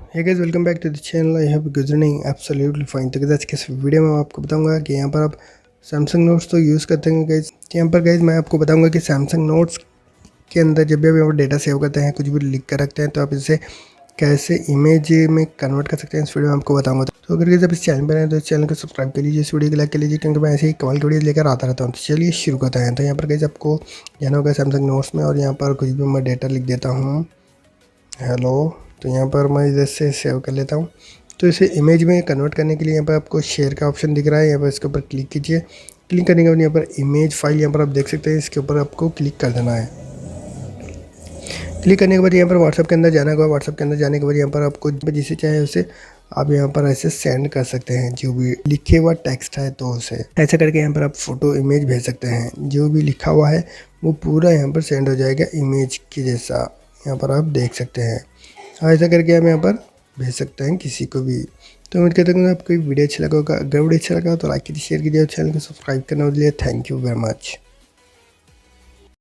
Hey guys, welcome back to the channel. I have गुजरनिंग absolutely fine. तो guys, किस video में मैं आपको बताऊंगा कि यहाँ पर आप सैमसंग नोट्स तो यूज़ करते हैं गाइस। यहाँ पर गाइस मैं आपको बताऊंगा कि सैमसंग नोट्स के अंदर जब भी आप डेटा सेव करते हैं, कुछ भी लिख कर रखते हैं, तो आप इसे कैसे इमेज में कन्वर्ट कर सकते हैं, इस वीडियो में आपको बताऊंगा। तो अगर गाइस आप इस चैनल पर हैं तो इस चैनल को सब्सक्राइब कर लीजिए, इस वीडियो को लाइक कर लीजिए, क्योंकि मैं ऐसे ही कमाल की वीडियो लेकर आता रहता हूँ। तो चलिए शुरू करते हैं। तो यहाँ पर गाइस आपको जाना होगा सैमसंग नोट्स में, और यहाँ पर कुछ भी मैं डेटा लिख देता हूँ, हेलो। तो यहाँ पर मैं इधर से सेव कर लेता हूँ। तो इसे इमेज में कन्वर्ट करने के लिए यहाँ पर आपको शेयर का ऑप्शन दिख रहा है, यहाँ पर इसके ऊपर क्लिक कीजिए। क्लिक करने के बाद यहाँ पर इमेज फाइल यहाँ पर आप देख सकते हैं, इसके ऊपर आपको क्लिक कर देना है। क्लिक करने के बाद यहाँ पर व्हाट्सएप के अंदर जाना होगा। व्हाट्सएप के अंदर जाने के बाद यहाँ पर आपको जिसे चाहे उसे आप यहाँ पर ऐसे सेंड कर सकते हैं, जो भी लिखे हुआ टेक्स्ट है तो उसे ऐसा करके यहाँ पर आप फोटो इमेज भेज सकते हैं। जो भी लिखा हुआ है वो पूरा यहाँ पर सेंड हो जाएगा इमेज की जैसा, यहाँ पर आप देख सकते हैं। ऐसा करके हम यहाँ पर भेज सकते हैं किसी को भी। तो उम्मीद करता हूँ आपको वीडियो अच्छा लगा होगा। अगर वीडियो अच्छा लगा तो लाइक कीजिए, शेयर कीजिए और चैनल को सब्सक्राइब करने के लिए थैंक यू वेरी मच।